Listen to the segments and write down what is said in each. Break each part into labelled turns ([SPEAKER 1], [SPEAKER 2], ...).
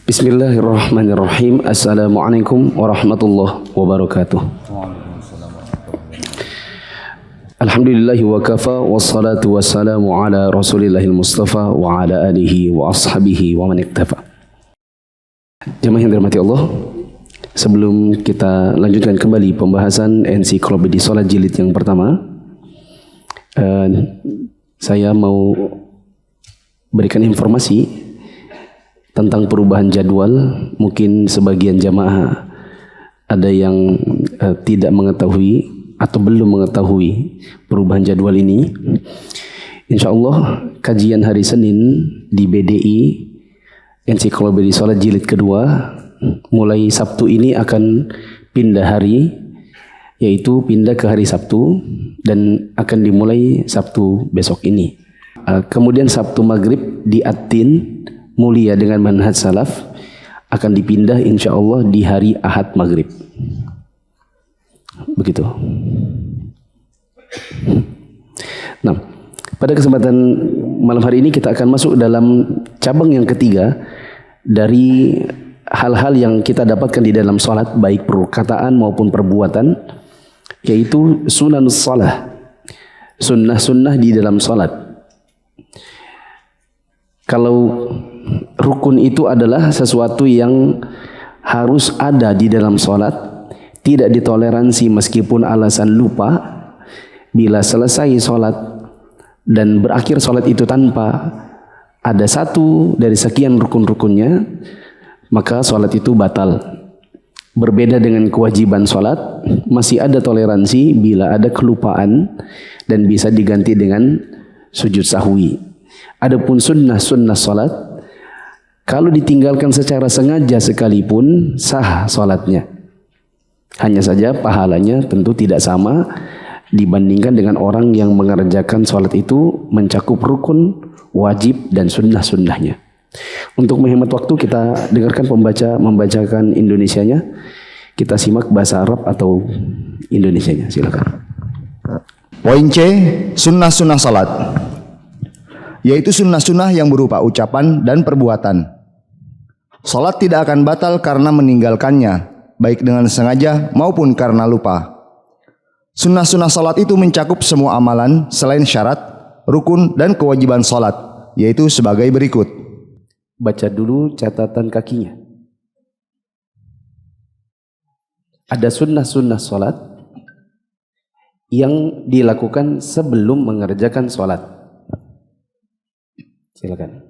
[SPEAKER 1] Bismillahirrahmanirrahim. Assalamualaikum warahmatullahi wabarakatuh. Alhamdulillahi wa kafa wassalatu wassalamu ala rasulillahil mustafa wa ala alihi wa ashabihi wa man iktafa. Jemaah yang dirahmati Allah, sebelum kita lanjutkan kembali pembahasan ensiklopedia salat jilid yang pertama, saya mau berikan informasi tentang perubahan jadwal. Mungkin sebagian jamaah ada yang tidak mengetahui atau belum mengetahui perubahan jadwal ini. Insya Allah kajian hari Senin di BDI ensiklopedia salat jilid kedua mulai Sabtu ini akan pindah hari, yaitu pindah ke hari Sabtu dan akan dimulai Sabtu besok ini. Kemudian Sabtu maghrib di Atin mulia dengan manhaj salaf akan dipindah insya Allah di hari Ahad maghrib. Begitu. Nah, pada kesempatan malam hari ini kita akan masuk dalam cabang yang ketiga dari hal-hal yang kita dapatkan di dalam salat, baik perkataan maupun perbuatan, yaitu sunanus salah, sunnah-sunnah di dalam salat. Kalau rukun itu adalah sesuatu yang harus ada di dalam salat, tidak ditoleransi meskipun alasan lupa. Bila selesai salat dan berakhir salat itu tanpa ada satu dari sekian rukun-rukunnya, maka salat itu batal. Berbeda dengan kewajiban salat, masih ada toleransi bila ada kelupaan dan bisa diganti dengan sujud sahwi. Adapun sunnah salat, kalau ditinggalkan secara sengaja sekalipun sah salatnya. Hanya saja pahalanya tentu tidak sama dibandingkan dengan orang yang mengerjakan salat itu mencakup rukun, wajib dan sunnah-sunnahnya. Untuk menghemat waktu kita dengarkan pembaca membacakan Indonesianya. Kita simak bahasa Arab atau Indonesianya, silakan.
[SPEAKER 2] Poin C, sunnah-sunnah salat, yaitu sunnah-sunnah yang berupa ucapan dan perbuatan. Salat tidak akan batal karena meninggalkannya, baik dengan sengaja maupun karena lupa. Sunnah-sunnah salat itu mencakup semua amalan selain syarat, rukun, dan kewajiban salat, yaitu sebagai berikut.
[SPEAKER 1] Baca dulu catatan kakinya. Ada sunnah-sunnah salat yang dilakukan sebelum mengerjakan salat. Silakan.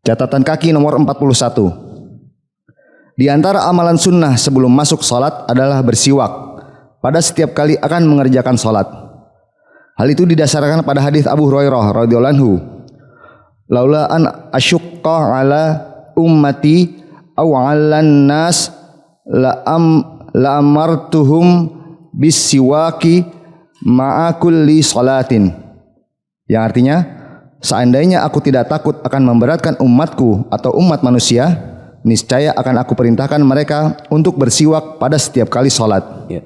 [SPEAKER 2] Catatan kaki nomor 41. Di antara amalan sunnah sebelum masuk salat adalah bersiwak pada setiap kali akan mengerjakan salat. Hal itu didasarkan pada hadis Abu Hurairah radhiyallahu anhu, "Laula an asyqa ala ummati aw 'alan nas la amartuhum bisiwaki ma'a kulli salatin." Yang artinya, seandainya aku tidak takut akan memberatkan umatku atau umat manusia, niscaya akan aku perintahkan mereka untuk bersiwak pada setiap kali salat.
[SPEAKER 1] Ya.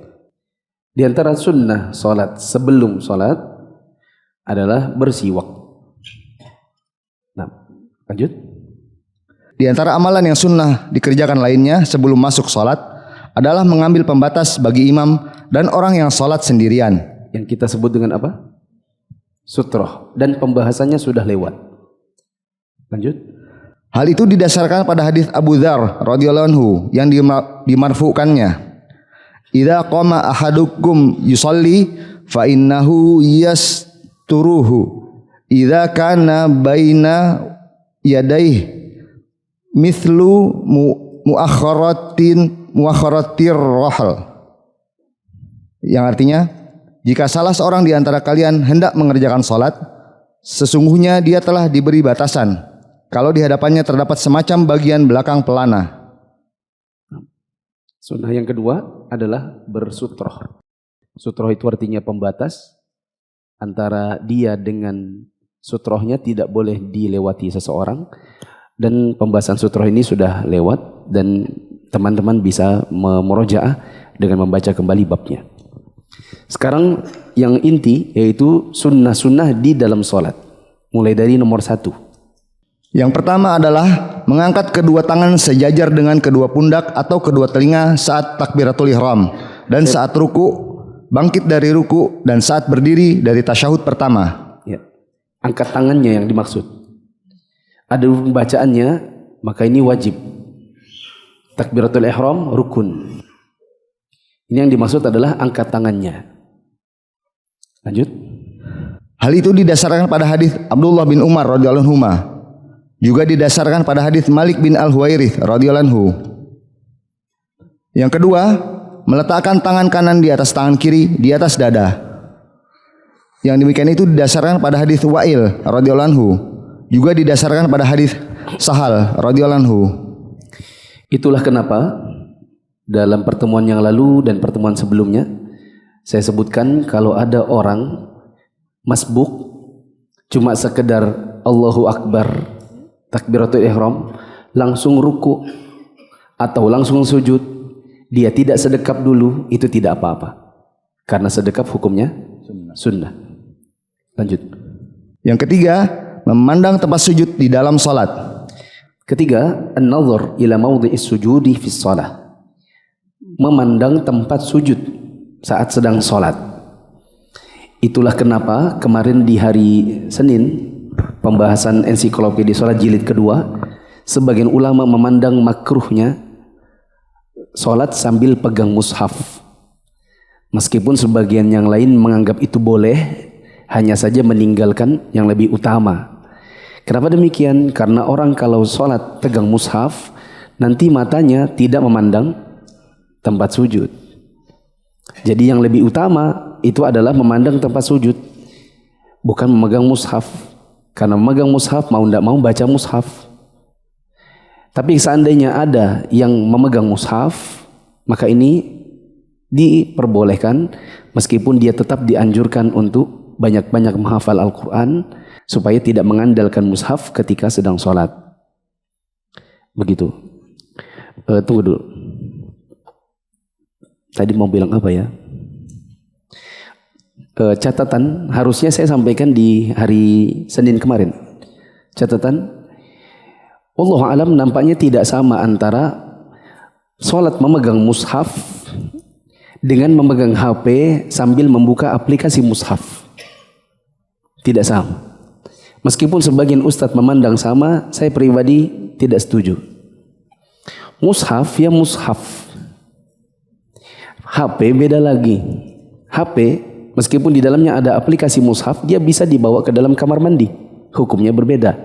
[SPEAKER 1] Di antara sunnah salat sebelum salat adalah bersiwak. Nah, lanjut.
[SPEAKER 2] Di antara amalan yang sunnah dikerjakan lainnya sebelum masuk salat adalah mengambil pembatas bagi imam dan orang yang salat sendirian.
[SPEAKER 1] Yang kita sebut dengan apa? Sutroh. Dan pembahasannya sudah lewat. Lanjut.
[SPEAKER 2] Hal itu didasarkan pada hadis Abu Dzar radhiyallahu anhu yang dimarfukannya. Idza qama ahadukum yusalli fa innahu yasturuhu idza kana baina yadayhi mithlu muakharatir rahl. Yang artinya, jika salah seorang di antara kalian hendak mengerjakan salat, sesungguhnya dia telah diberi batasan kalau di hadapannya terdapat semacam bagian belakang pelana.
[SPEAKER 1] Sunnah yang kedua adalah bersutroh. Sutroh itu artinya pembatas antara dia dengan sutrohnya, tidak boleh dilewati seseorang. Dan pembahasan sutroh ini sudah lewat dan teman-teman bisa memurojaah dengan membaca kembali babnya. Sekarang yang inti yaitu sunnah-sunnah di dalam sholat. Mulai dari nomor 1.
[SPEAKER 2] Yang pertama adalah mengangkat kedua tangan sejajar dengan kedua pundak atau kedua telinga saat takbiratul ihram dan saat ruku, bangkit dari ruku dan saat berdiri dari tasyahud pertama.
[SPEAKER 1] Ya. Angkat tangannya yang dimaksud. Ada bacaannya, maka ini wajib. Takbiratul ihram rukun. Ini yang dimaksud adalah angkat tangannya. Lanjut.
[SPEAKER 2] Hal itu didasarkan pada hadis Abdullah bin Umar radhiyallahu anhu. Juga didasarkan pada hadis Malik bin Al-Huwairits radhiyallahu anhu. Yang kedua, meletakkan tangan kanan di atas tangan kiri di atas dada. Yang demikian itu didasarkan pada hadis Wa'il radhiyallahu anhu. Juga didasarkan pada hadis Sahal radhiyallahu anhu.
[SPEAKER 1] Itulah kenapa dalam pertemuan yang lalu dan pertemuan sebelumnya saya sebutkan kalau ada orang masbuk cuma sekedar Allahu Akbar takbiratul ihram langsung ruku atau langsung sujud, dia tidak sedekap dulu, itu tidak apa-apa karena sedekap hukumnya sunnah. Lanjut. Yang ketiga, memandang tempat sujud di dalam salat. Ketiga, an-nazar ila mawdhi'is sujudi fi shalah. Memandang tempat sujud saat sedang salat. Itulah kenapa kemarin di hari Senin pembahasan ensiklopedia salat jilid kedua, sebagian ulama memandang makruhnya salat sambil pegang mushaf. Meskipun sebagian yang lain menganggap itu boleh, hanya saja meninggalkan yang lebih utama. Kenapa demikian? Karena orang kalau salat pegang mushaf, nanti matanya tidak memandang tempat sujud. Jadi yang lebih utama itu adalah memandang tempat sujud, bukan memegang mushaf. Karena memegang mushaf mau tidak mau baca mushaf. Tapi seandainya ada yang memegang mushaf, maka ini diperbolehkan meskipun dia tetap dianjurkan untuk banyak-banyak menghafal Al-Quran supaya tidak mengandalkan mushaf ketika sedang sholat. Begitu. Tunggu dulu. Tadi mau bilang apa ya? Catatan harusnya saya sampaikan di hari Senin kemarin. Catatan, wallahu alam nampaknya tidak sama antara sholat memegang mushaf dengan memegang HP sambil membuka aplikasi mushaf. Tidak sama. Meskipun sebagian ustadz memandang sama, saya pribadi tidak setuju. Mushaf ya mushaf. HP beda lagi. HP meskipun di dalamnya ada aplikasi mushaf, dia bisa dibawa ke dalam kamar mandi. Hukumnya berbeda.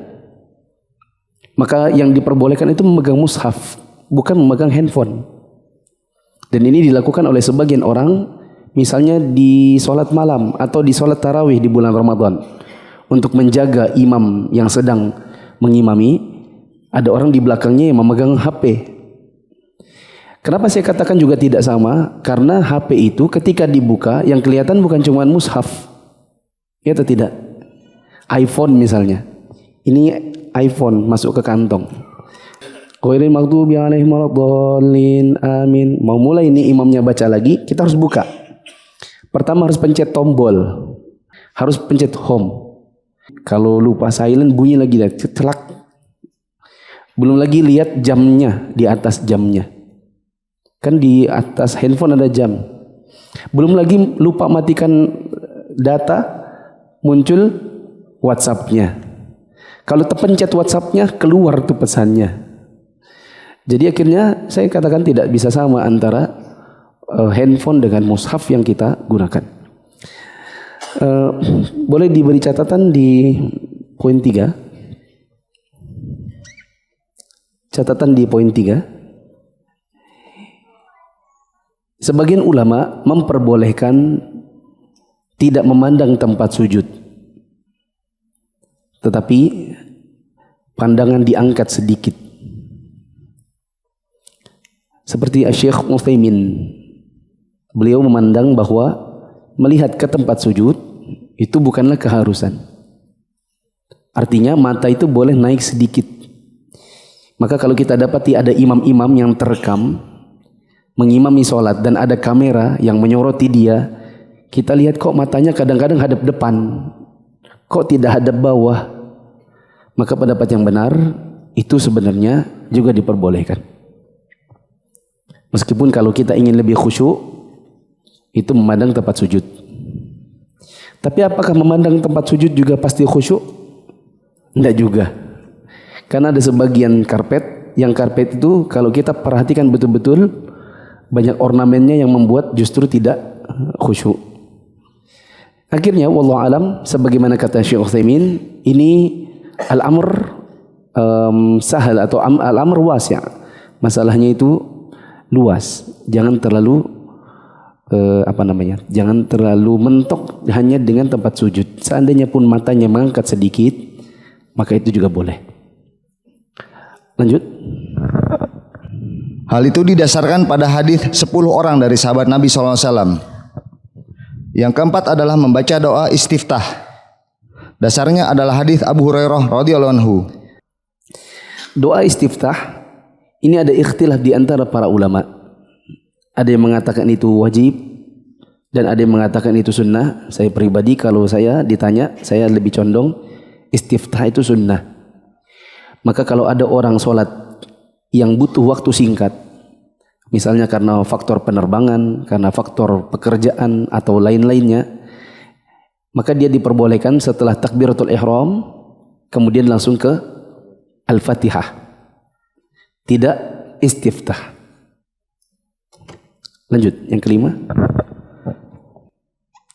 [SPEAKER 1] Maka yang diperbolehkan itu memegang mushaf, bukan memegang handphone. Dan ini dilakukan oleh sebagian orang, misalnya di sholat malam atau di sholat tarawih di bulan Ramadan. Untuk menjaga imam yang sedang mengimami, ada orang di belakangnya yang memegang HP. Kenapa saya katakan juga tidak sama? Karena HP itu ketika dibuka yang kelihatan bukan cuma mushaf. Ya atau tidak? iPhone misalnya. Ini iPhone masuk ke kantong. Ghairil maghdubi alaihim waladdallin. Amin. Mau mulai ini imamnya baca lagi, kita harus buka. Pertama harus pencet tombol. Harus pencet home. Kalau lupa silent bunyi lagi dah, celak. Belum lagi lihat jamnya di atas jamnya. Kan di atas handphone ada jam. Belum lagi lupa matikan data, muncul WhatsApp-nya. Kalau terpencet WhatsApp-nya, keluar tuh pesannya. Jadi akhirnya saya katakan tidak bisa sama antara handphone dengan mushaf yang kita gunakan. Boleh diberi catatan di poin 3. Catatan di poin 3. Sebagian ulama memperbolehkan tidak memandang tempat sujud, tetapi pandangan diangkat sedikit. Seperti Syekh Utsaimin, beliau memandang bahwa melihat ke tempat sujud itu bukanlah keharusan. Artinya mata itu boleh naik sedikit. Maka kalau kita dapati ada imam-imam yang terekam mengimami sholat dan ada kamera yang menyoroti dia, kita lihat kok matanya kadang-kadang hadap depan, kok tidak hadap bawah. maka pendapat yang benar itu sebenarnya juga diperbolehkan. Meskipun kalau kita ingin lebih khusyuk, itu memandang tempat sujud. Tapi apakah memandang tempat sujud juga pasti khusyuk? Tidak juga. Karena ada sebagian karpet, yang karpet itu kalau kita perhatikan betul-betul, banyak ornamennya yang membuat justru tidak khusyuk. Akhirnya, wallahu alam, sebagaimana kata Syekh Utsaimin, ini al-amr sahal atau al-amr wasi'. Masalahnya itu luas. Jangan terlalu jangan terlalu mentok hanya dengan tempat sujud. Seandainya pun matanya mengangkat sedikit, maka itu juga boleh. Lanjut.
[SPEAKER 2] Hal itu didasarkan pada hadis 10 orang dari sahabat Nabi SAW. Yang keempat adalah membaca doa istiftah. Dasarnya adalah hadis Abu Hurairah radhiyallahu anhu.
[SPEAKER 1] Doa istiftah ini ada ikhtilaf di antara para ulama. Ada yang mengatakan itu wajib dan ada yang mengatakan itu sunnah. Saya pribadi kalau saya ditanya, saya lebih condong istiftah itu sunnah. Maka kalau ada orang sholat yang butuh waktu singkat, misalnya karena faktor penerbangan, karena faktor pekerjaan atau lain-lainnya, maka dia diperbolehkan setelah takbiratul ihram kemudian langsung ke Al-Fatihah, tidak istiftah. Lanjut, yang kelima.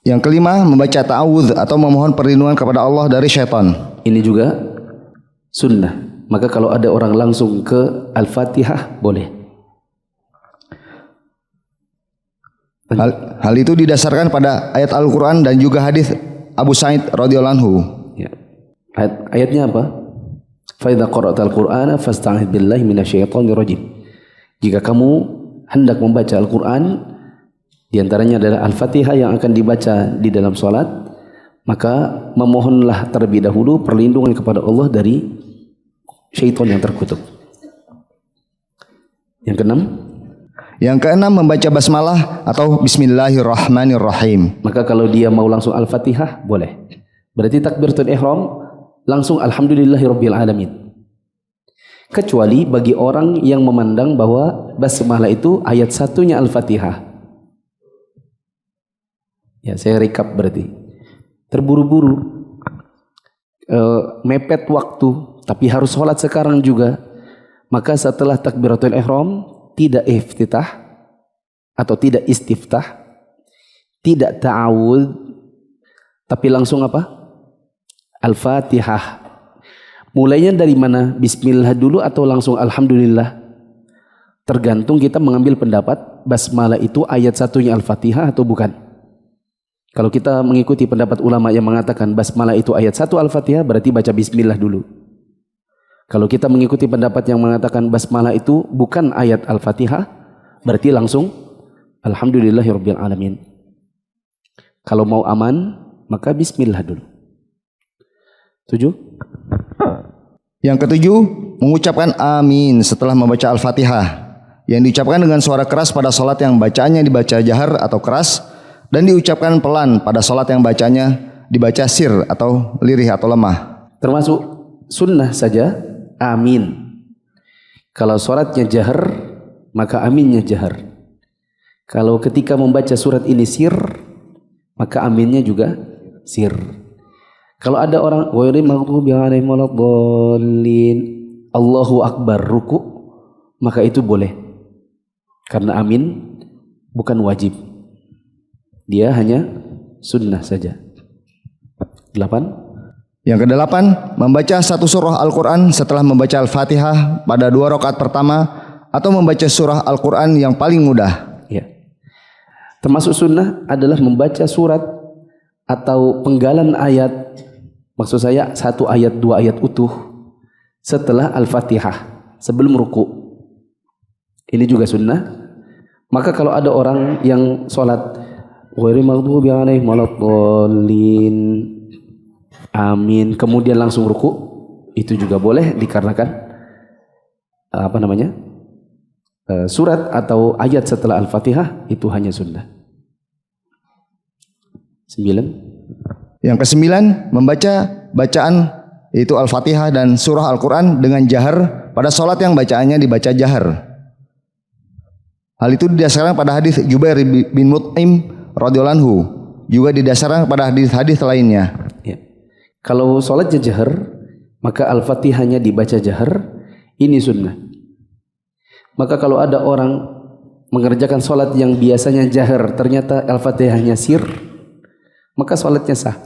[SPEAKER 2] Yang kelima, membaca ta'awudz atau memohon perlindungan kepada Allah dari syaitan.
[SPEAKER 1] Ini juga sunnah. Maka kalau ada orang langsung ke Al-Fatihah, boleh.
[SPEAKER 2] Hal itu didasarkan pada ayat Al-Quran dan juga hadis Abu Sa'id radhiyallahu anhu.
[SPEAKER 1] Ya. Ayatnya apa? Fa idza qara'tal Qur'ana fasta'idz billahi minasyaitonir rajim. Jika kamu hendak membaca Al-Quran, diantaranya adalah Al-Fatihah yang akan dibaca di dalam salat, maka memohonlah terlebih dahulu perlindungan kepada Allah dari syaitan yang terkutuk. Yang keenam.
[SPEAKER 2] Yang keenam, membaca basmalah atau bismillahirrahmanirrahim.
[SPEAKER 1] Maka kalau dia mau langsung Al-Fatihah, boleh. Berarti takbiratul ihram langsung alhamdulillahirabbil alamin. Kecuali bagi orang yang memandang bahwa basmalah itu ayat satunya Al-Fatihah. Ya, saya recap berarti. Terburu-buru, mepet waktu, tapi harus sholat sekarang juga. Maka setelah takbiratul ihram tidak iftitah atau tidak istiftah, tidak ta'awudz, tapi langsung apa? Al-Fatihah. Mulainya dari mana? Bismillah dulu atau langsung alhamdulillah? Tergantung kita mengambil pendapat basmalah itu ayat satunya Al-Fatihah atau bukan. Kalau kita mengikuti pendapat ulama yang mengatakan basmalah itu ayat satu Al-Fatihah, berarti baca bismillah dulu. Kalau kita mengikuti pendapat yang mengatakan basmalah itu bukan ayat Al-Fatihah, berarti langsung alhamdulillahirabbil alamin. Kalau mau aman, maka bismillah dulu. 7.
[SPEAKER 2] Yang ketujuh, mengucapkan amin setelah membaca Al-Fatihah, yang diucapkan dengan suara keras pada salat yang bacaannya dibaca jahar atau keras, dan diucapkan pelan pada salat yang bacanya dibaca sir atau lirih atau lemah.
[SPEAKER 1] Termasuk sunnah saja amin. Kalau suratnya jahar, maka aminnya jahar. Kalau ketika membaca surat ini sir, maka aminnya juga sir. Kalau ada orang ghairil maghdubi 'alaihim waladdallin, Allahu akbar ruku, maka itu boleh. Karena amin bukan wajib. Dia hanya sunnah saja. 8.
[SPEAKER 2] Yang kedelapan, membaca satu surah Al-Quran setelah membaca Al-Fatihah pada 2 rakaat pertama, atau membaca surah Al-Quran yang paling mudah.
[SPEAKER 1] Ya. Termasuk sunnah adalah membaca surat atau penggalan ayat, maksud saya 1 ayat 2 ayat utuh setelah Al-Fatihah, sebelum ruku. Ini juga sunnah. Maka kalau ada orang yang sholat ghairil maghdubi 'alaihim waladdallin, amin, kemudian langsung ruku, itu juga boleh dikarenakan surat atau ayat setelah Al-Fatihah itu hanya sunnah. 9.
[SPEAKER 2] Yang kesembilan, membaca bacaan yaitu Al-Fatihah dan surah Al-Quran dengan jahar pada sholat yang bacaannya dibaca jahar. Hal itu didasarkan pada hadis Jubair bin Mut'im radhiyallahu anhu, juga didasarkan pada hadis-hadis lainnya.
[SPEAKER 1] Ya. Kalau sholatnya jahar, maka Al-Fatihahnya dibaca jahar, ini sunnah. Maka kalau ada orang mengerjakan sholat yang biasanya jahar, ternyata Al-Fatihahnya sir, maka sholatnya sah.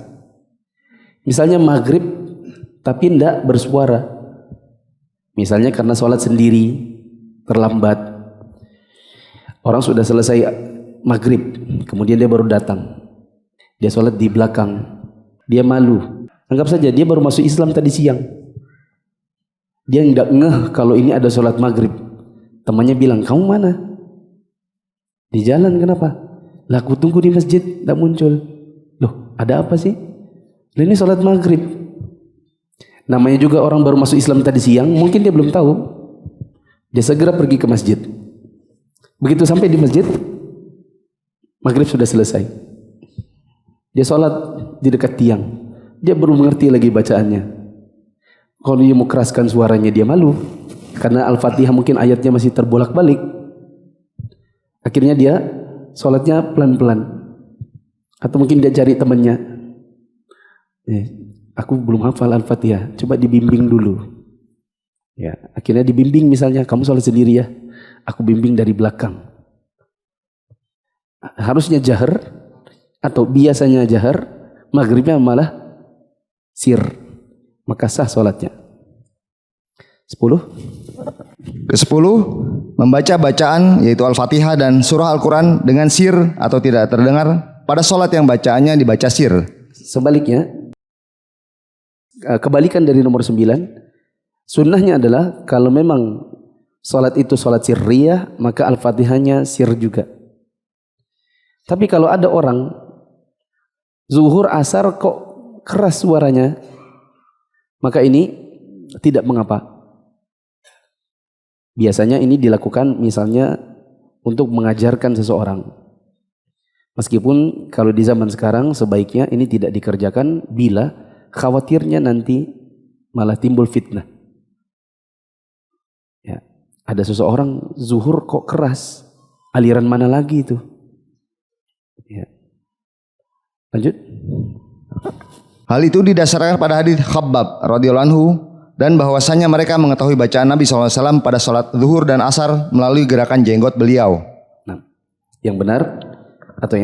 [SPEAKER 1] Misalnya maghrib tapi tidak bersuara, misalnya karena sholat sendiri terlambat. Orang sudah selesai maghrib, kemudian dia baru datang. Dia sholat di belakang. Dia malu. Anggap saja dia baru masuk Islam tadi siang. Dia nggak ngeh kalau ini ada sholat maghrib. Temannya bilang, kamu mana? Di jalan, kenapa? Lah aku tunggu di masjid, tidak muncul. Loh, ada apa sih? Lah ini sholat maghrib. Namanya juga orang baru masuk Islam tadi siang, mungkin dia belum tahu. Dia segera pergi ke masjid. Begitu sampai di masjid, maghrib sudah selesai. Dia sholat di dekat tiang. Dia baru mengerti lagi bacaannya. Kalau dia mau keraskan suaranya, dia malu. Karena Al-Fatihah mungkin ayatnya masih terbolak-balik. Akhirnya dia sholatnya pelan-pelan. Atau mungkin dia cari temannya. Aku belum hafal Al-Fatihah, coba dibimbing dulu. Ya, akhirnya dibimbing, misalnya, kamu sholat sendiri ya. Aku bimbing dari belakang. Harusnya jahar atau biasanya jahar, maghribnya malah sir, maka sah sholatnya. 10.
[SPEAKER 2] Ke-10, membaca bacaan yaitu Al-Fatihah dan surah Al-Quran dengan sir atau tidak terdengar pada sholat yang bacaannya dibaca sir.
[SPEAKER 1] Sebaliknya, kebalikan dari nomor 9, sunnahnya adalah kalau memang sholat itu sholat sirriyah, maka Al-Fatihahnya sir juga. Tapi kalau ada orang zuhur asar kok keras suaranya, maka ini tidak mengapa. Biasanya ini dilakukan misalnya untuk mengajarkan seseorang. Meskipun kalau di zaman sekarang sebaiknya ini tidak dikerjakan bila khawatirnya nanti malah timbul fitnah. Ya. Ada seseorang zuhur kok keras, aliran mana lagi itu? Ya. Lanjut.
[SPEAKER 2] Hal itu didasarkan pada hadis Khabbab radhiyallahu anhu dan bahwasanya mereka mengetahui bacaan Nabi SAW pada sholat zuhur dan asar melalui gerakan jenggot beliau.
[SPEAKER 1] Nah, yang benar atau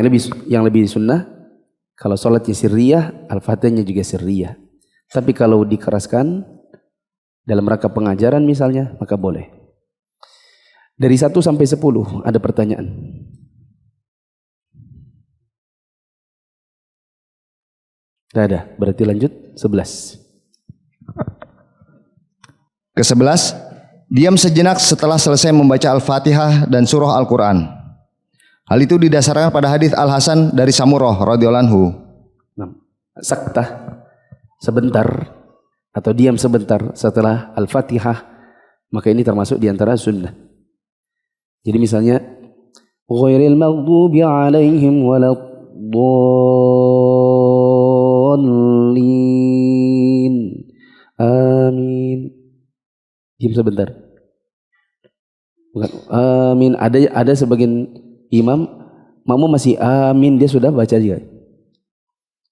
[SPEAKER 1] yang lebih sunnah, kalau sholatnya sirriyah, Al-Fatihahnya juga sirriyah. Tapi kalau dikeraskan dalam rangka pengajaran misalnya, maka boleh. Dari 1 sampai 10 ada pertanyaan. Tidak ada, berarti lanjut 11.
[SPEAKER 2] Ke-11, diam sejenak setelah selesai membaca Al-Fatihah dan surah Al-Quran. Hal itu didasarkan pada hadis Al-Hasan dari Samurah radhiyallahu anhu.
[SPEAKER 1] Saktah, sebentar atau diam sebentar setelah Al-Fatihah, maka ini termasuk diantara sunnah. Jadi misalnya, ghairil maghdubi alaihim waladdallin. Amin. Diam sebentar. Bukan amin. Ada sebagian imam, makmum masih amin, dia sudah baca juga.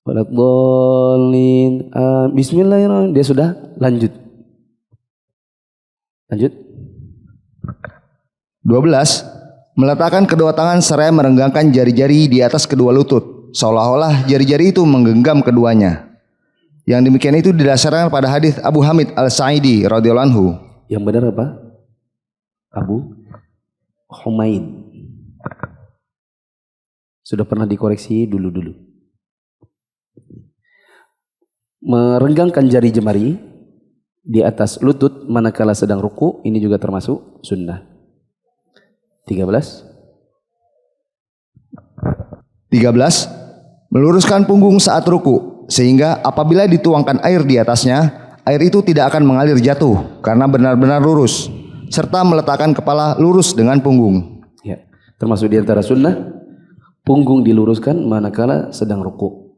[SPEAKER 1] Waladdallin. Bismillahirrahmanirrahim, dia sudah lanjut. Lanjut.
[SPEAKER 2] 12. Meletakkan kedua tangan seraya merenggangkan jari-jari di atas kedua lutut, seolah-olah jari-jari itu menggenggam keduanya. Yang demikian itu didasarkan pada hadis Abu Hamid Al-Sa'idi radhiyallahu anhu.
[SPEAKER 1] Yang benar apa? Abu Humaid. Sudah pernah dikoreksi dulu-dulu. Merenggangkan jari jemari di atas lutut manakala sedang ruku, ini juga termasuk sunnah. 13. Meluruskan punggung saat ruku, sehingga apabila dituangkan air di atasnya, air itu tidak akan mengalir jatuh karena benar-benar lurus, serta meletakkan kepala lurus dengan punggung. Ya, termasuk di antara sunnah, punggung diluruskan manakala sedang ruku.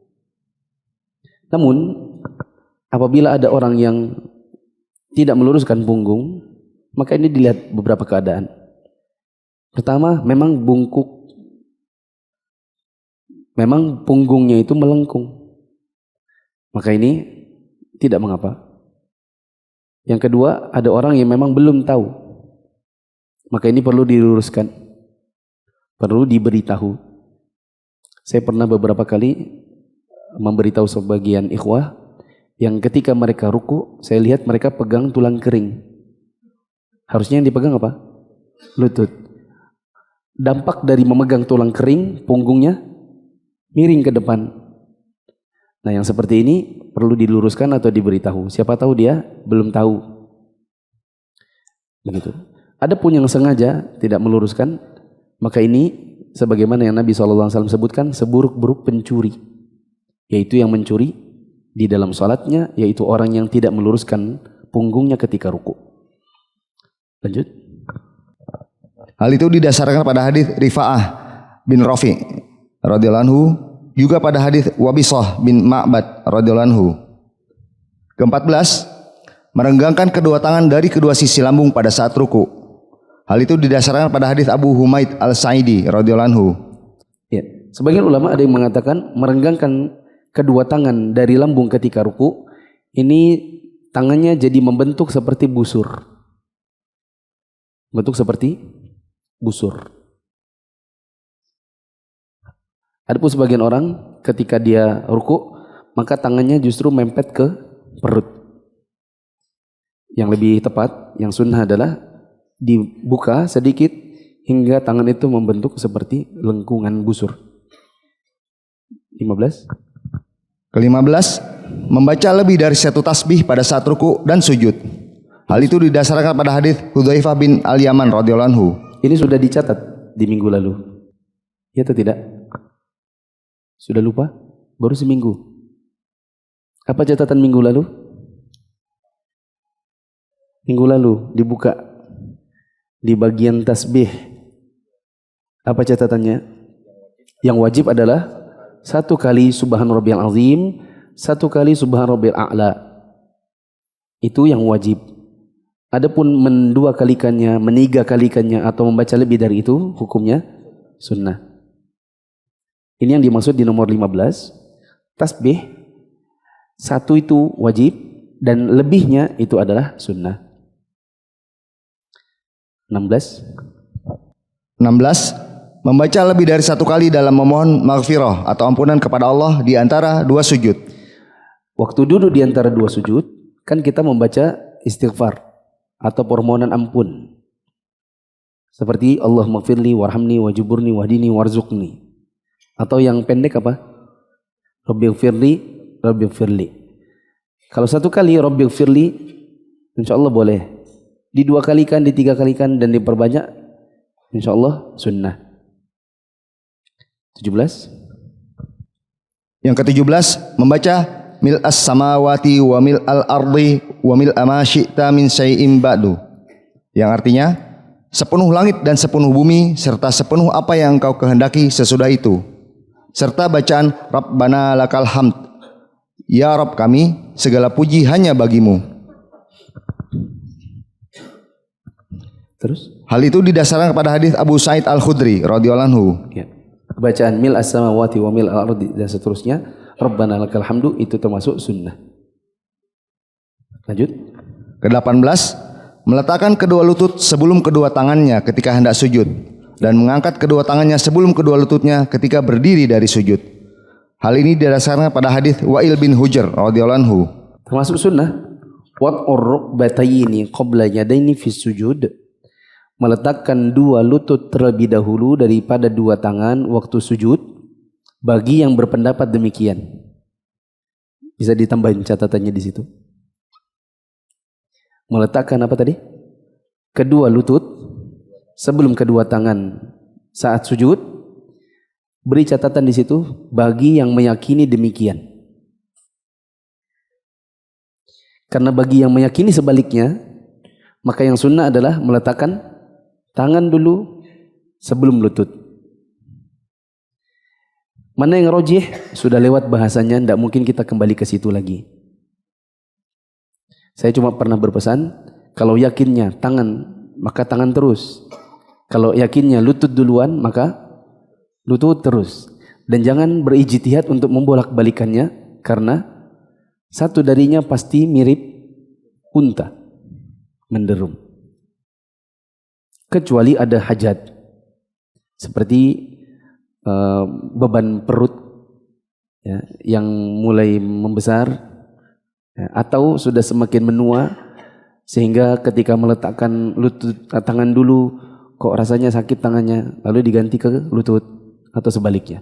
[SPEAKER 1] Namun Apabila ada orang yang tidak meluruskan punggung, maka ini dilihat beberapa keadaan. Pertama, memang bungkuk, memang punggungnya itu melengkung, maka ini tidak mengapa. Yang kedua, ada orang yang memang belum tahu, maka ini perlu diluruskan, perlu diberitahu. Saya pernah beberapa kali memberitahu sebagian ikhwah yang ketika mereka ruku, saya lihat mereka pegang tulang kering. Harusnya yang dipegang apa? Lutut. Dampak dari memegang tulang kering, punggungnya miring ke depan. Nah, yang seperti ini perlu diluruskan atau diberitahu. Siapa tahu dia belum tahu. Begitu. Ada pun yang sengaja tidak meluruskan, maka ini sebagaimana yang Nabi SAW sebutkan, seburuk-buruk pencuri, yaitu yang mencuri di dalam salatnya, yaitu orang yang tidak meluruskan punggungnya ketika ruku. Lanjut.
[SPEAKER 2] Hal itu didasarkan pada hadis Rifa'ah bin Rafi radhiyallahu anhu, juga pada hadis Wabisah bin Ma'bad radhiyallahu anhu. Ke-14, merenggangkan kedua tangan dari kedua sisi lambung pada saat ruku. Hal itu didasarkan pada hadis Abu Humaid Al-Sa'idi radhiyallahu anhu.
[SPEAKER 1] Ya, sebagian ulama ada yang mengatakan merenggangkan kedua tangan dari lambung ketika ruku, ini tangannya jadi membentuk seperti busur. Bentuk seperti busur. Adapun sebagian orang ketika dia ruku, maka tangannya justru mempet ke perut. Yang lebih tepat, yang sunnah adalah dibuka sedikit hingga tangan itu membentuk seperti lengkungan busur. 15.
[SPEAKER 2] Ke-15, membaca lebih dari satu tasbih pada saat ruku dan sujud. Hal itu didasarkan pada hadis Hudzaifah bin Al-Yaman radhiyallahu anhu.
[SPEAKER 1] Ini sudah dicatat di minggu lalu. Ya atau tidak? Sudah lupa? Baru seminggu. Apa catatan minggu lalu? Minggu lalu dibuka di bagian tasbih. Apa catatannya? Yang wajib adalah 1 kali subhan rabbiyal azim, 1 kali subhan rabbiyal a'la. Itu yang wajib. Adapun mendua kalikannya, meniga kalikannya atau membaca lebih dari itu, hukumnya sunnah. Ini yang dimaksud di nomor 15. Tasbih 1 itu wajib dan lebihnya itu adalah sunnah. 16. Membaca lebih dari 1 kali dalam memohon maghfirah atau ampunan kepada Allah di antara 2 sujud. Waktu duduk di antara 2 sujud, kan kita membaca istighfar atau permohonan ampun. Seperti Allahumma gfirli warhamni wajiburni wahdini warzuqni. Atau yang pendek apa? Rabbighfirli, Rabbighfirli. Kalau 1 kali Rabbighfirli, insyaallah boleh. Di 2 kalikan, di 3 kalikan dan diperbanyak, insyaallah sunnah. 17. Yang ke-17, membaca mil as-samawati wa mil al-ardi wa mil ma syi'ta min syai'in ba'du. Yang artinya, sepenuh langit dan sepenuh bumi serta sepenuh apa yang engkau kehendaki sesudah itu. Serta bacaan Rabbana lakal hamd. Ya Rabb kami, segala puji hanya bagimu. Terus? Hal itu didasarkan pada hadis Abu Sa'id Al-Khudri radhiyallahu anhu. Ya. Bacaan mil as-samawati wa mil al-ardi dan seterusnya, Rabbana lakal hamdu, itu termasuk sunnah. Lanjut. Ke-18, meletakkan kedua lutut sebelum kedua tangannya ketika hendak sujud dan mengangkat kedua tangannya sebelum kedua lututnya ketika berdiri dari sujud. Hal ini didasarkan pada hadis Wa'il bin Hujr radhiyallahu anhu. Termasuk sunnah. Wad'ur rukbatayni qabla yadaini fi sujud. Meletakkan 2 lutut terlebih dahulu daripada 2 tangan waktu sujud, bagi yang berpendapat demikian. Bisa ditambahin catatannya di situ. Meletakkan apa tadi? Kedua lutut sebelum kedua tangan saat sujud. Beri catatan di situ, bagi yang meyakini demikian. Karena bagi yang meyakini sebaliknya, maka yang sunnah adalah meletakkan tangan dulu sebelum lutut. Mana yang rojih? Sudah lewat bahasanya, tidak mungkin kita kembali ke situ lagi. Saya cuma pernah berpesan, kalau yakinnya tangan, maka tangan terus. Kalau yakinnya lutut duluan, maka lutut terus. Dan jangan berijtihad untuk membolak-balikannya, karena satu darinya pasti mirip unta, menderum. Kecuali ada hajat, seperti beban perut ya, yang mulai membesar ya, atau sudah semakin menua sehingga ketika meletakkan lutut tangan dulu kok rasanya sakit tangannya, lalu diganti ke lutut atau sebaliknya.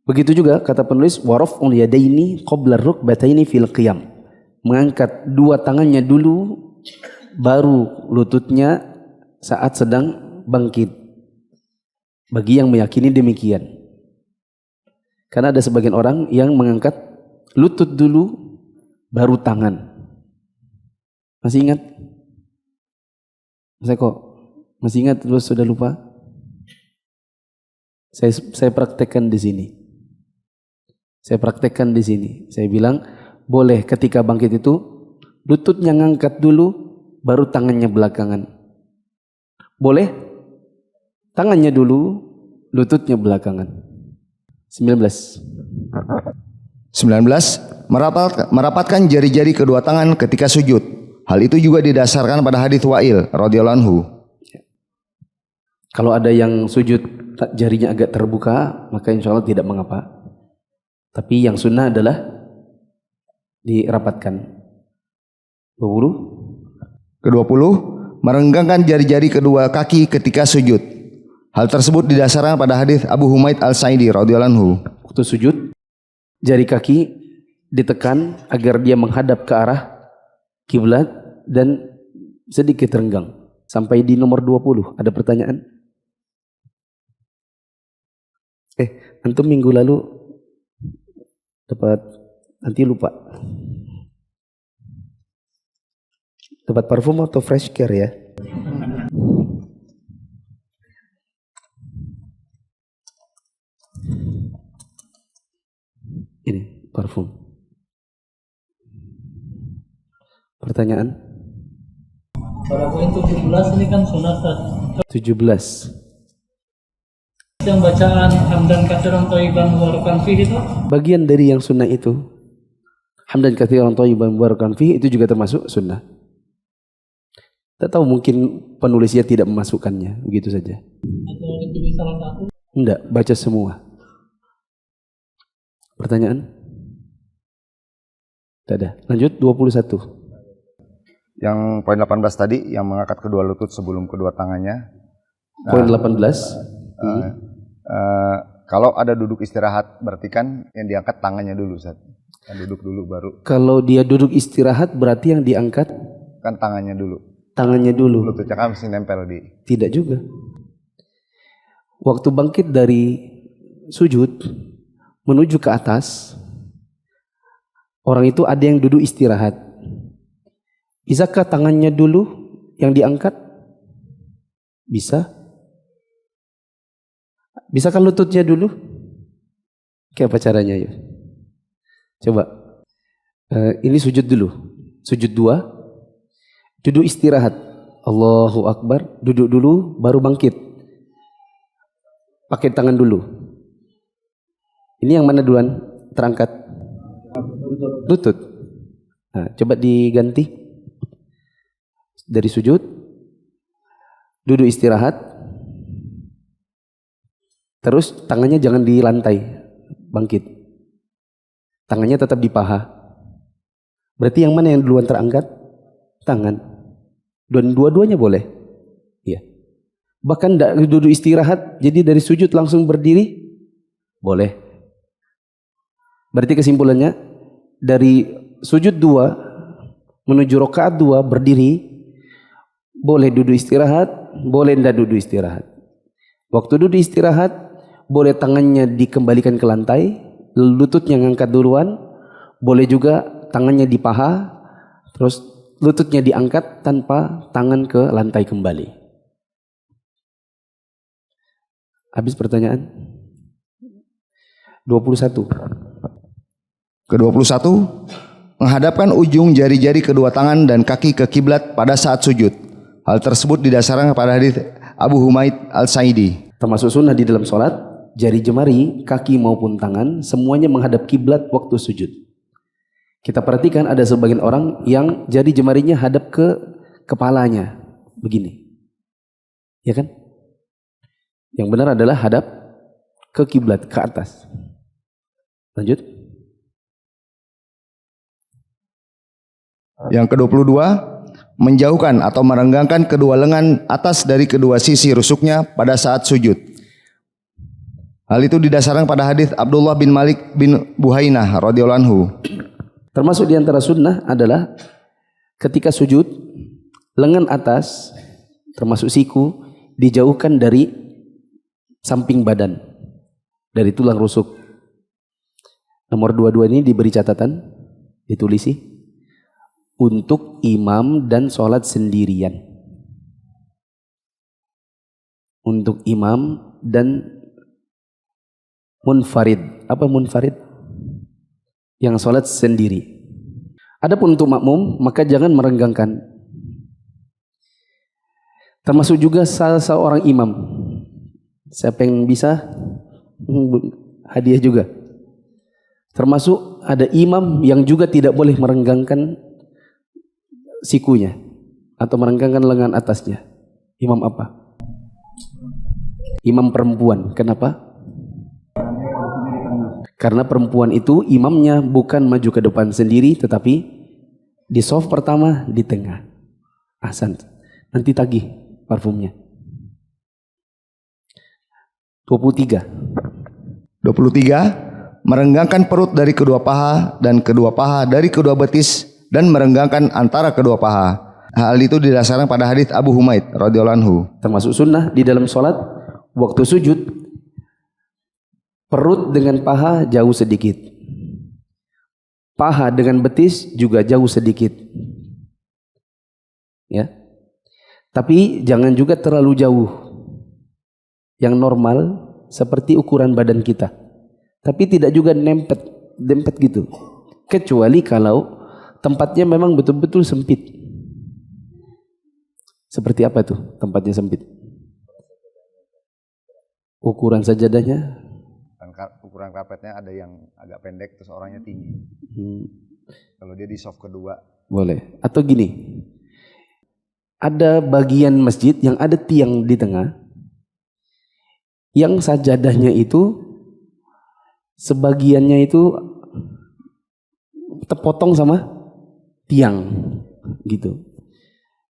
[SPEAKER 1] Begitu juga kata penulis, waraf'ul yadaini qabla rukbataini fil qiyam. Mengangkat dua tangannya dulu baru lututnya saat sedang bangkit. Bagi yang meyakini demikian. Karena ada sebagian orang yang mengangkat lutut dulu baru tangan. Masih ingat? Saya kok masih ingat terus sudah lupa? Saya praktekkan di sini. Saya praktekkan di sini. Saya bilang boleh ketika bangkit itu lututnya ngangkat dulu baru tangannya belakangan. Boleh tangannya dulu, lututnya belakangan. 19.
[SPEAKER 2] Merapatkan jari-jari kedua tangan ketika sujud. Hal itu juga didasarkan pada hadits Wa'il radhiyallahu anhu.
[SPEAKER 1] Kalau ada yang sujud jarinya agak terbuka, maka insya Allah tidak mengapa. Tapi yang sunnah adalah dirapatkan. 20.
[SPEAKER 2] Ke-20, merenggangkan jari-jari kedua kaki ketika sujud. Hal tersebut didasarkan pada hadis Abu Humaid Al-Sa'idi radhiyallahu anhu.
[SPEAKER 1] Waktu sujud, jari kaki ditekan agar dia menghadap ke arah kiblat dan sedikit renggang. Sampai di nomor 20. Ada pertanyaan? Antum minggu lalu dapat, nanti lupa. Dapat parfum atau fresh care ya? Ini parfum. Pertanyaan?
[SPEAKER 3] Pada poin 17 ini kan sunat.
[SPEAKER 1] 17.
[SPEAKER 3] Yang bacaan hamdan katsiran thayyiban mubarakan fihi itu
[SPEAKER 1] Bagian dari yang sunnah itu. Hamdan katsiran thayyiban mubarakan fihi itu juga termasuk sunnah. Tak tahu mungkin penulisnya tidak memasukkannya, begitu saja.
[SPEAKER 3] atau itu salah satu.
[SPEAKER 1] Enggak, baca semua. Pertanyaan? Tidak ada. Lanjut 21.
[SPEAKER 2] Yang poin 18 tadi, yang mengangkat kedua lutut sebelum kedua tangannya.
[SPEAKER 1] Poin 18.
[SPEAKER 2] Kalau ada duduk istirahat, berarti kan yang diangkat tangannya dulu, Ustaz. Yang duduk dulu baru.
[SPEAKER 1] Kalau dia duduk istirahat berarti yang diangkat
[SPEAKER 2] Kan tangannya dulu.
[SPEAKER 1] tangannya dulu.
[SPEAKER 2] Lututnya kan mesti nempel di.
[SPEAKER 1] Tidak juga. Waktu bangkit dari sujud menuju ke atas, orang itu ada yang duduk istirahat. Bisakah tangannya dulu yang diangkat? Bisa. Bisakah lututnya dulu? Kayak apa caranya yuk? Coba. Ini sujud dulu. Sujud 2. Duduk istirahat. Allahu Akbar. Duduk dulu baru bangkit. Pakai tangan dulu. Ini yang mana duluan terangkat? Lutut. Nah, coba diganti. Dari sujud. Duduk istirahat. Terus tangannya jangan di lantai. Bangkit. Tangannya tetap di paha. Berarti yang mana yang duluan terangkat? Tangan. Dan dua-duanya boleh. Iya. Bahkan duduk istirahat, jadi dari sujud langsung berdiri, boleh. Berarti kesimpulannya, dari sujud 2 menuju rakaat 2 berdiri, boleh duduk istirahat, boleh tidak duduk istirahat. Waktu duduk istirahat, boleh tangannya dikembalikan ke lantai, lututnya ngangkat duluan, boleh juga tangannya di paha, terus lututnya diangkat tanpa tangan ke lantai kembali. Habis pertanyaan? 21.
[SPEAKER 2] Ke-21, menghadapkan ujung jari-jari kedua tangan dan kaki ke kiblat pada saat sujud. Hal tersebut didasarkan pada hadis Abu Humaid Al-Sa'idi.
[SPEAKER 1] Termasuk sunnah di dalam sholat, jari jemari, kaki maupun tangan semuanya menghadap kiblat waktu sujud. Kita perhatikan ada sebagian orang yang jari jemarinya hadap ke kepalanya, begini, ya kan? Yang benar adalah hadap ke kiblat, ke atas. Lanjut.
[SPEAKER 2] Yang ke-22, menjauhkan atau merenggangkan kedua lengan atas dari kedua sisi rusuknya pada saat sujud. Hal itu didasarkan pada hadis Abdullah bin Malik bin Buhainah radhiyallahu anhu.
[SPEAKER 1] Termasuk di antara sunnah adalah ketika sujud, lengan atas termasuk siku dijauhkan dari samping badan, dari tulang rusuk. Nomor 22 ini diberi catatan, ditulisi, untuk imam dan sholat sendirian. Untuk imam dan munfarid. Apa munfarid? Yang sholat sendiri. Adapun untuk makmum, maka jangan merenggangkan. Termasuk juga salah seorang imam. Siapa yang bisa, hadiah juga. Termasuk ada imam yang juga tidak boleh merenggangkan sikunya atau merenggangkan lengan atasnya. Imam apa? Imam perempuan. Kenapa? Karena perempuan itu imamnya bukan maju ke depan sendiri, tetapi di shaf pertama di tengah. Ahsan. Nanti tagih parfumnya. 23. Merenggangkan perut dari kedua paha dan kedua paha dari kedua betis dan merenggangkan antara kedua paha. Hal itu didasarkan pada hadis Abu Humaid radhiyallahu anhu. Termasuk sunnah di dalam sholat waktu sujud, perut dengan paha jauh sedikit, paha dengan betis juga jauh sedikit, ya. Tapi jangan juga terlalu jauh. Yang normal seperti ukuran badan kita, tapi tidak juga dempet gitu. Kecuali kalau tempatnya memang betul-betul sempit. Seperti apa tuh tempatnya sempit? Ukuran sajadahnya?
[SPEAKER 2] Ukuran karpetnya ada yang agak pendek terus orangnya tinggi. Kalau dia di shaf kedua.
[SPEAKER 1] Boleh. Atau gini, ada bagian masjid yang ada tiang di tengah, yang sajadahnya itu sebagiannya itu terpotong sama tiang gitu.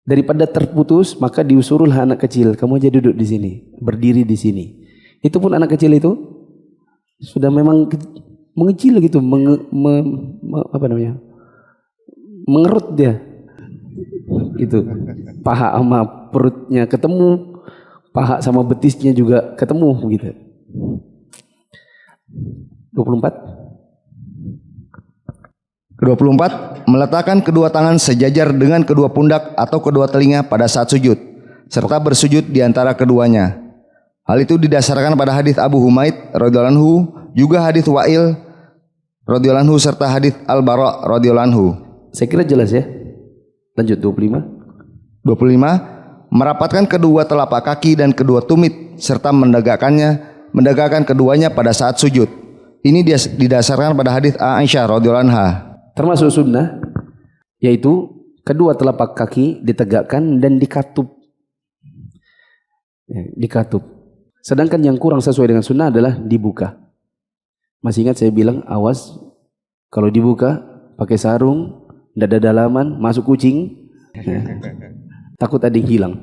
[SPEAKER 1] Daripada terputus, maka diusurullah anak kecil, kamu aja duduk di sini, berdiri di sini. Itu pun anak kecil itu sudah memang mengecil gitu, mengerut dia, gitu. Paha sama perutnya ketemu, paha sama betisnya juga ketemu, gitu. 24.
[SPEAKER 2] Ke-24, meletakkan kedua tangan sejajar dengan kedua pundak atau kedua telinga pada saat sujud, serta bersujud di antara keduanya. Hal itu didasarkan pada hadis Abu Humaid radhiyallahu anhu, juga hadis Wa'il radhiyallahu anhu serta hadis Al-Bara radhiyallahu anhu.
[SPEAKER 1] Saya kira jelas ya. Lanjut 25.
[SPEAKER 2] 25, merapatkan kedua telapak kaki dan kedua tumit serta mendegakkan keduanya pada saat sujud. Ini didasarkan pada hadis Aisyah radhiyallahu anha.
[SPEAKER 1] Termasuk sunnah, yaitu kedua telapak kaki ditegakkan dan dikatup. Ya, dikatup. Sedangkan yang kurang sesuai dengan sunnah adalah dibuka. Masih ingat saya bilang, awas kalau dibuka pakai sarung, dada dalaman, masuk kucing, takut ada yang hilang.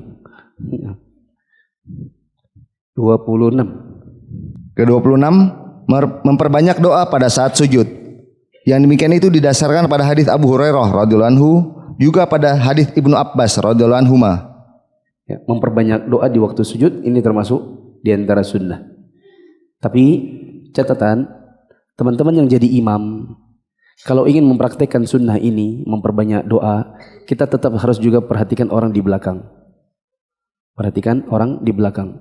[SPEAKER 1] 26.
[SPEAKER 2] Ke-26, memperbanyak doa pada saat sujud. Yang demikian itu didasarkan pada hadis Abu Hurairah radhiyallahu anhu, juga pada hadis Ibnu Abbas radhiyallahu anhuma.
[SPEAKER 1] Ya, memperbanyak doa di waktu sujud ini termasuk di antara sunnah. Tapi catatan, teman-teman yang jadi imam, kalau ingin mempraktekkan sunnah ini, memperbanyak doa, kita tetap harus juga perhatikan orang di belakang. Perhatikan orang di belakang.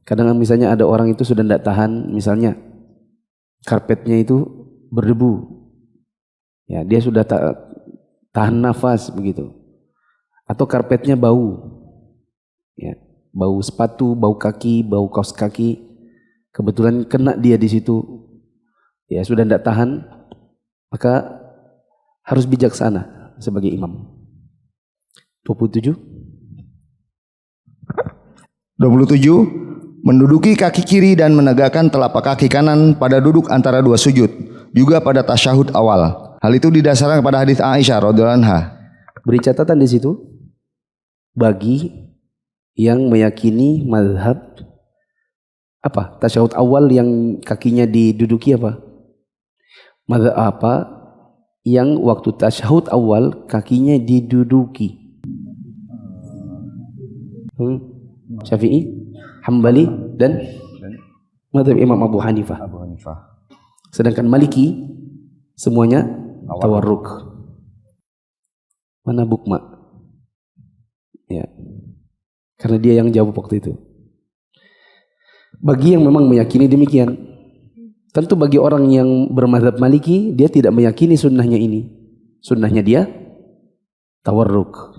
[SPEAKER 1] Kadang misalnya ada orang itu sudah tidak tahan, misalnya karpetnya itu berdebu, Ya, dia sudah tahan nafas begitu. Atau karpetnya bau. Ya, bau sepatu, bau kaki, bau kaos kaki. Kebetulan kena dia di situ. Ya, sudah tidak tahan, maka harus bijaksana sebagai imam. 27.
[SPEAKER 2] 27. Menduduki kaki kiri dan menegakkan telapak kaki kanan pada duduk antara dua sujud, juga pada tasyahud awal. Hal itu didasarkan pada hadis Aisyah radhiyallahu anha.
[SPEAKER 1] Beri catatan di situ bagi yang meyakini mazhab apa? Tasyahud awal yang kakinya diduduki apa? Mazhab apa yang waktu tasyahud awal kakinya diduduki? Syafi'i, Hambali dan mazhab Imam Abu Hanifah. Sedangkan Maliki semuanya tawarruk. Mana Bukma? Ya. Karena dia yang jawab waktu itu. Bagi yang memang meyakini demikian. Tentu bagi orang yang bermazhab Maliki, dia tidak meyakini sunnahnya ini. Sunnahnya dia tawarruk.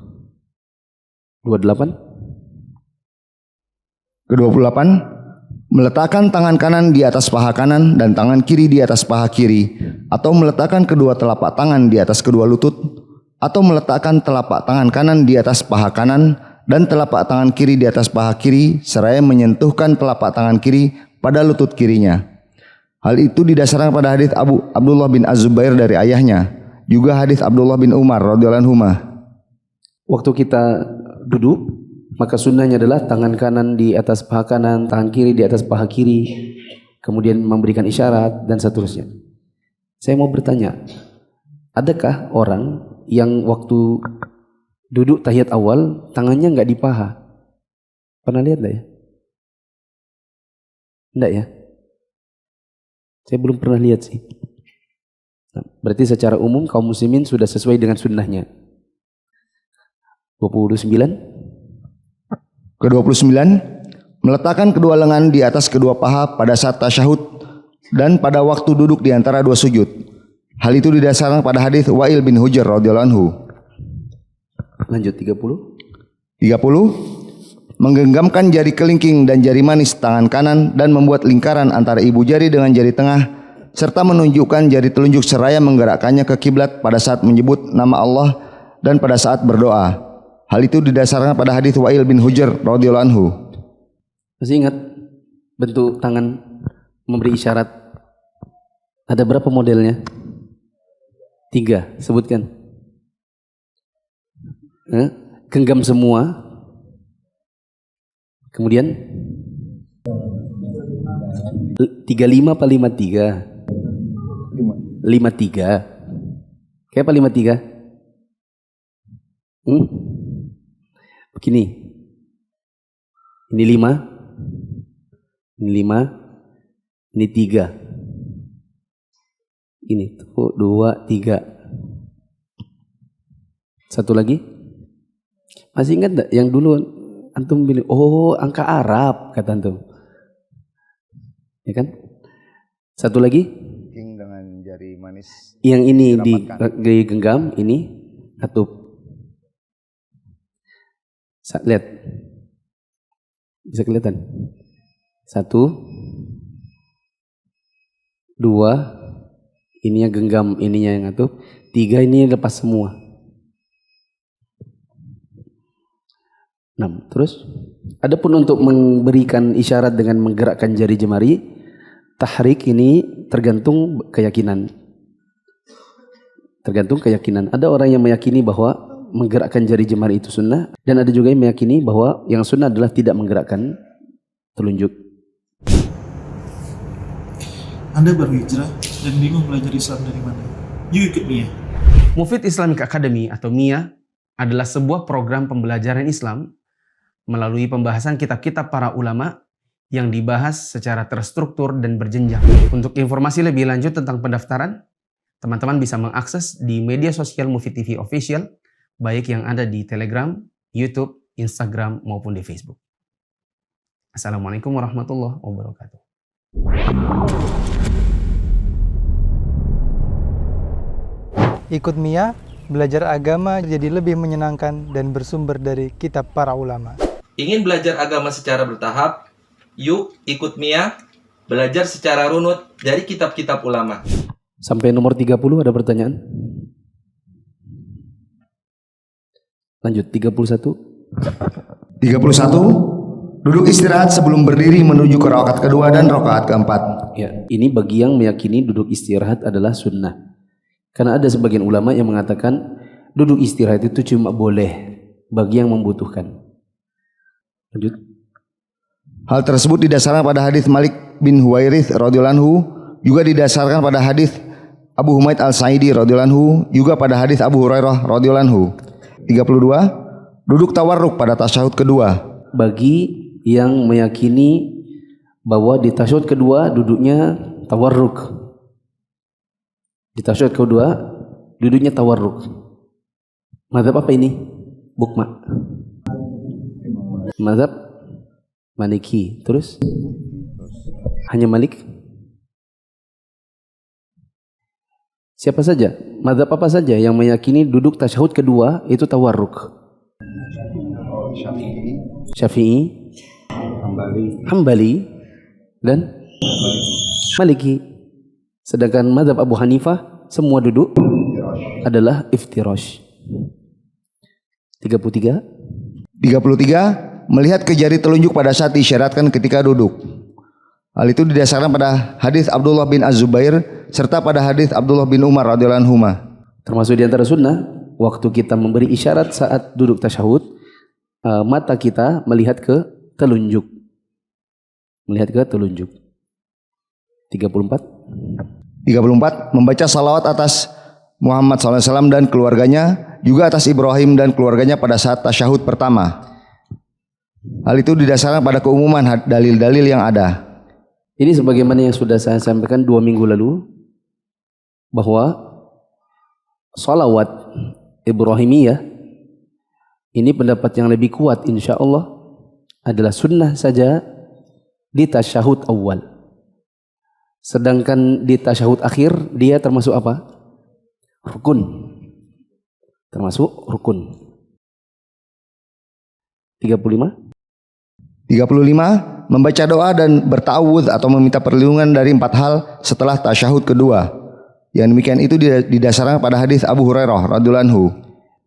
[SPEAKER 1] 28.
[SPEAKER 2] Ke-28. Meletakkan tangan kanan di atas paha kanan dan tangan kiri di atas paha kiri, atau meletakkan kedua telapak tangan di atas kedua lutut, atau meletakkan telapak tangan kanan di atas paha kanan dan telapak tangan kiri di atas paha kiri, seraya menyentuhkan telapak tangan kiri pada lutut kirinya. Hal itu didasarkan pada hadis Abdullah bin Az-Zubair dari ayahnya, juga hadis Abdullah bin Umar radhiyallahu anhuma.
[SPEAKER 1] Waktu kita duduk, maka sunnahnya adalah tangan kanan di atas paha kanan, tangan kiri di atas paha kiri, kemudian memberikan isyarat dan seterusnya. Saya mau bertanya, adakah orang yang waktu duduk tahiyat awal tangannya nggak di paha? Pernah lihat nggak ya? Enggak ya? Saya belum pernah lihat sih. Nah, berarti secara umum kaum muslimin sudah sesuai dengan sunnahnya. 29.
[SPEAKER 2] Ke-29. Meletakkan kedua lengan di atas kedua paha pada saat tasyahud dan pada waktu duduk di antara dua sujud. Hal itu didasarkan pada hadis Wa'il bin Hujr radhiyallahu anhu.
[SPEAKER 1] Lanjut 30.
[SPEAKER 2] 30. Menggenggamkan jari kelingking dan jari manis tangan kanan dan membuat lingkaran antara ibu jari dengan jari tengah, serta menunjukkan jari telunjuk seraya menggerakkannya ke kiblat pada saat menyebut nama Allah dan pada saat berdoa. Hal itu didasarkan pada hadis Wa'il bin Hujr radhiyallahu anhu.
[SPEAKER 1] Masih ingat bentuk tangan memberi isyarat? Ada berapa modelnya? 3, sebutkan. Genggam semua. Kemudian 35 apa 53? 53. Kayak apa 53? Begini. Ini 5. Ini 5. Ini 3. Ini 2, 3. Satu lagi. Masih ingat enggak yang dulu antum bilang, oh angka Arab kata antum. Ya kan? Satu lagi.
[SPEAKER 2] Dengan jari manis.
[SPEAKER 1] Yang ini digenggam, ini katup. Lihat. Bisa kelihatan. 1, 2, ininya genggam, ininya yang ngatup. 3 ini lepas semua. 6. Terus, adapun untuk memberikan isyarat dengan menggerakkan jari jemari, tahrik ini tergantung keyakinan. Tergantung keyakinan. Ada orang yang meyakini bahwa menggerakkan jari jemari itu sunnah, dan ada juga yang meyakini bahwa yang sunnah adalah tidak menggerakkan telunjuk.
[SPEAKER 4] Anda baru hijrah dan bingung belajar Islam dari mana? Yuk ikut MIA.
[SPEAKER 5] Mufid Islamic Academy atau MIA adalah sebuah program pembelajaran Islam melalui pembahasan kitab-kitab para ulama yang dibahas secara terstruktur dan berjenjang. Untuk informasi lebih lanjut tentang pendaftaran, teman-teman bisa mengakses di media sosial Mufid TV Official, baik yang ada di Telegram, YouTube, Instagram, maupun di Facebook. Assalamualaikum warahmatullahi wabarakatuh.
[SPEAKER 6] Ikut Mia, belajar agama jadi lebih menyenangkan dan bersumber dari kitab para ulama.
[SPEAKER 7] Ingin belajar agama secara bertahap? Yuk ikut Mia, belajar secara runut dari kitab-kitab ulama.
[SPEAKER 1] Sampai nomor 30 ada pertanyaan? Lanjut, 31.
[SPEAKER 2] 31. Duduk istirahat sebelum berdiri menuju ke rakaat kedua dan rakaat keempat.
[SPEAKER 1] Ya, ini bagi yang meyakini duduk istirahat adalah sunnah. Karena ada sebagian ulama yang mengatakan duduk istirahat itu cuma boleh bagi yang membutuhkan. Lanjut.
[SPEAKER 2] Hal tersebut didasarkan pada hadis Malik bin Huwairith radhiyallahu anhu, juga didasarkan pada hadis Abu Humaid Al-Sa'idi radhiyallahu anhu, juga pada hadis Abu Hurairah radhiyallahu anhu. 32. Duduk tawarruk pada tasyahud kedua.
[SPEAKER 1] Bagi yang meyakini bahwa di tasyahud kedua duduknya tawarruk. Di tasyahud kedua duduknya tawarruk. Mazhab apa ini? Bukma. Mazhab Maliki. Terus? Hanya Malik? Siapa saja? Mazhab apa saja yang meyakini duduk tasyahud kedua itu tawarruk? Syafi'i, Hambali, dan Maliki. Sedangkan mazhab Abu Hanifah semua duduk adalah iftirash. 33.
[SPEAKER 2] 33. Melihat ke jari telunjuk pada saat disyaratkan ketika duduk. Hal itu didasarkan pada hadis Abdullah bin Az-Zubair serta pada hadis Abdullah bin Umar radhiyallahu anhuma.
[SPEAKER 1] Termasuk di antara sunnah, waktu kita memberi isyarat saat duduk tasyahud, mata kita melihat ke telunjuk. Melihat ke telunjuk. 34.
[SPEAKER 2] 34. Membaca salawat atas Muhammad SAW dan keluarganya, juga atas Ibrahim dan keluarganya pada saat tasyahud pertama. Hal itu didasarkan pada keumuman dalil-dalil yang ada.
[SPEAKER 1] Ini sebagaimana yang sudah saya sampaikan 2 minggu lalu, bahwa salawat Ibrahimiyah ini pendapat yang lebih kuat insya Allah adalah sunnah saja di tasyahud awal. Sedangkan di tasyahud akhir dia termasuk apa? Rukun. Termasuk rukun. 35.
[SPEAKER 2] 35. Membaca doa dan berta'awudz atau meminta perlindungan dari 4 hal setelah tasyahud kedua. Yang demikian itu didasarkan pada hadis Abu Hurairah radhiyallahu anhu.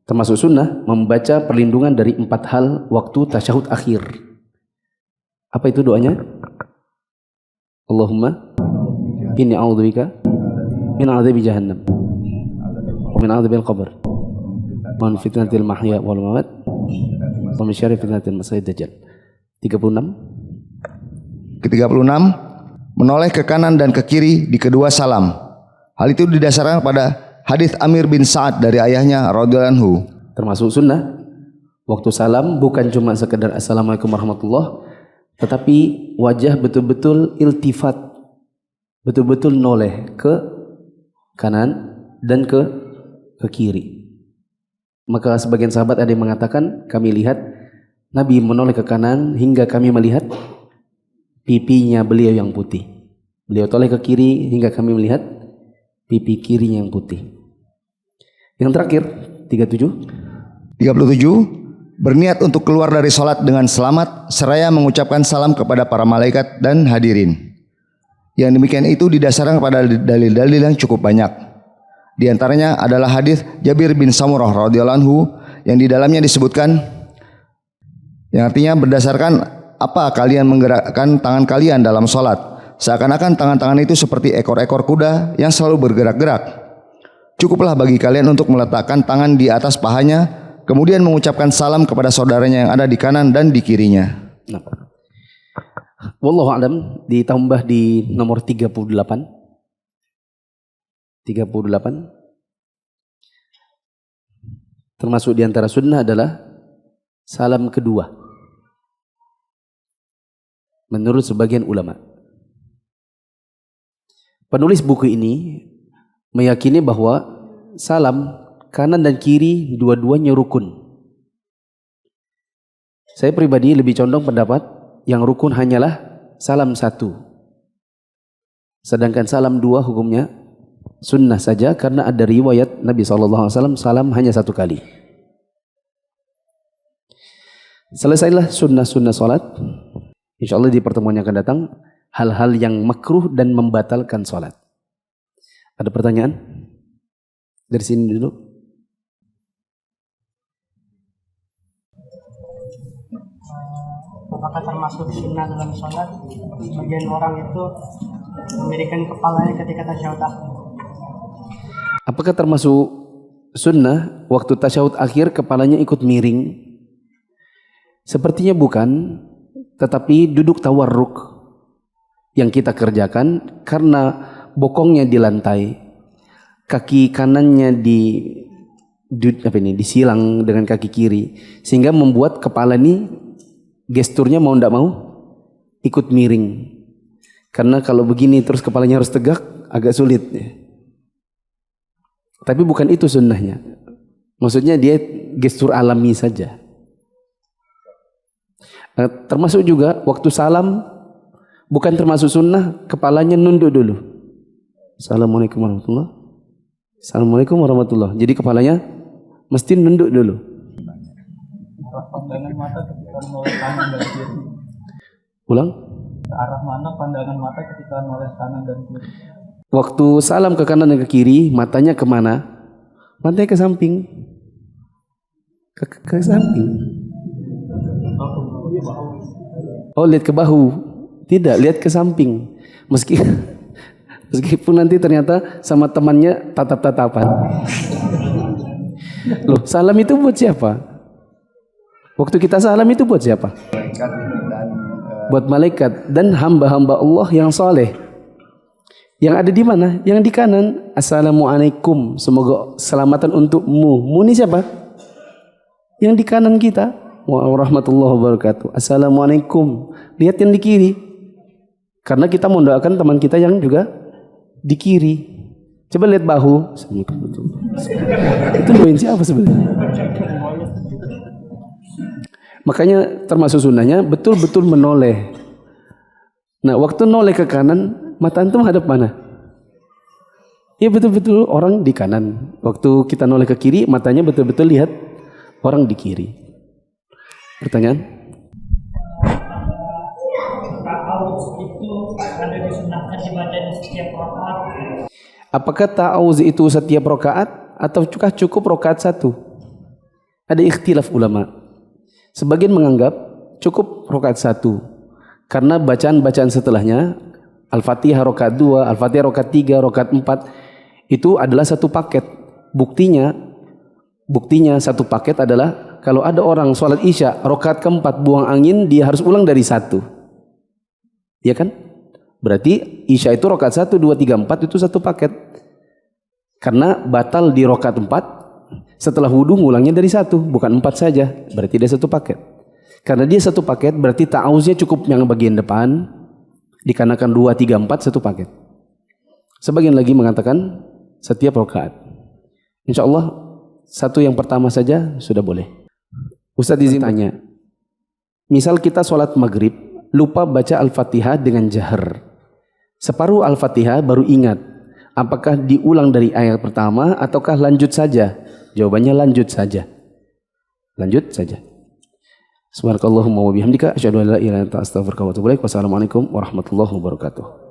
[SPEAKER 1] Termasuk sunnah membaca perlindungan dari 4 hal waktu tasyahud akhir. Apa itu doanya? Allahumma inni a'udzubika min 'adzabi jahannam wa min 'adzabil qabr wa min fitnatil mahya wal mamat wa min syarri fitnatil masiihid dajjal. 36.
[SPEAKER 2] Ke-36. Menoleh ke kanan dan ke kiri di kedua salam. Hal itu didasarkan pada hadis Amir bin Sa'ad dari ayahnya radhiyallahu anhu.
[SPEAKER 1] Termasuk sunnah waktu salam bukan cuma sekedar assalamualaikum warahmatullah, tetapi wajah betul-betul iltifat, betul-betul noleh ke kanan dan ke kiri. Maka sebagian sahabat ada yang mengatakan, kami lihat Nabi menoleh ke kanan hingga kami melihat pipinya beliau yang putih. Beliau toleh ke kiri hingga kami melihat pipi kirinya yang putih. Yang terakhir, 37.
[SPEAKER 2] 37. Berniat untuk keluar dari salat dengan selamat seraya mengucapkan salam kepada para malaikat dan hadirin. Yang demikian itu didasarkan pada dalil-dalil yang cukup banyak. Di antaranya adalah hadis Jabir bin Samurah radhiyallahu anhu yang di dalamnya disebutkan, yang artinya berdasarkan apa kalian menggerakkan tangan kalian dalam salat, seakan-akan tangan-tangan itu seperti ekor-ekor kuda yang selalu bergerak-gerak. Cukuplah bagi kalian untuk meletakkan tangan di atas pahanya, kemudian mengucapkan salam kepada saudaranya yang ada di kanan dan di kirinya.
[SPEAKER 1] Nah. Wallahu a'lam, ditambah di nomor 38. 38. Termasuk di antara sunnah adalah salam kedua. Menurut sebagian ulama. Penulis buku ini meyakini bahwa salam kanan dan kiri dua-duanya rukun. Saya pribadi lebih condong pendapat yang rukun hanyalah salam 1. Sedangkan salam 2 hukumnya Sunnah saja karena ada riwayat Nabi SAW salam hanya 1 kali. Selesailah sunnah-sunnah salat. InsyaAllah di pertemuan yang akan datang hal-hal yang makruh dan membatalkan salat. Ada pertanyaan? Dari sini dulu.
[SPEAKER 8] Apakah termasuk sunnah dalam sholat sebagian orang itu memberikan kepalanya ketika tasyahud akhir?
[SPEAKER 1] Apakah termasuk sunnah waktu tasyahud akhir kepalanya ikut miring? Sepertinya bukan, tetapi duduk tawarruk yang kita kerjakan karena bokongnya di lantai, kaki kanannya disilang dengan kaki kiri, sehingga membuat kepala ini gesturnya mau ndak mau ikut miring. Karena kalau begini terus kepalanya harus tegak agak sulit. Tapi bukan itu sunnahnya. Maksudnya dia gestur alami saja. Termasuk juga waktu salam bukan termasuk sunnah, kepalanya nunduk dulu. Assalamualaikum warahmatullahi. Assalamualaikum warahmatullahi. Jadi kepalanya mesti nunduk dulu.
[SPEAKER 3] Pandangan mata ketika menoleh kanan dan kiri.
[SPEAKER 1] Ulang.
[SPEAKER 3] Ke arah mana pandangan mata ketika menoleh kanan dan kiri?
[SPEAKER 1] Waktu salam ke kanan dan ke kiri, matanya kemana? Matanya ke samping. Ke samping. Oh, lihat ke bahu. Tidak, lihat ke samping. Meskipun nanti ternyata sama temannya tatap-tatapan. Loh, salam itu buat siapa? Waktu kita salam itu buat siapa? Buat malaikat dan hamba-hamba Allah yang soleh. Yang ada di mana? Yang di kanan. Assalamualaikum. Semoga selamatan untukmu. Mu ini siapa? Yang di kanan kita. Warahmatullahi wabarakatuh. Assalamualaikum. Lihat yang di kiri. Karena kita mau doakan teman kita yang juga di kiri. Coba lihat bahu. Itu doain siapa sebenarnya? Makanya termasuk sunnahnya betul-betul menoleh. Nah, waktu noleh ke kanan, mata antum hadap mana? Ya betul-betul orang di kanan. Waktu kita noleh ke kiri, matanya betul-betul lihat orang di kiri. Pertanyaan? Apakah ta'awuz itu setiap rakaat atau cukup rakaat 1? Ada ikhtilaf ulama. Sebagian menganggap cukup rakaat 1 karena bacaan-bacaan setelahnya Al-Fatihah rakaat 2, Al-Fatihah rakaat 3, rakaat 4 itu adalah satu paket. Buktinya satu paket adalah kalau ada orang sholat isya rakaat keempat buang angin, dia harus ulang dari 1. Ya kan? Berarti isya itu rakaat 1, 2, 3, 4 itu satu paket. Karena batal di rakaat 4 setelah wudhu ngulangnya dari 1, bukan 4 saja. Berarti dia satu paket. Karena dia satu paket berarti ta'awuznya cukup yang bagian depan, dikarenakan 2, 3, 4 satu paket. Sebagian lagi mengatakan setiap rakaat. Insya Allah satu yang pertama saja sudah boleh. Ustaz izin tanya, misal kita sholat maghrib lupa baca Al-Fatihah dengan jahar, separuh Al-Fatihah baru ingat, apakah diulang dari ayat pertama ataukah lanjut saja? Jawabannya lanjut saja. Lanjut saja. Subhanakallahumma wa bihamdika asyhadu an la ilaha illa anta astaghfiruka wa atubu ilaik. Wassalamualaikum warahmatullahi wabarakatuh.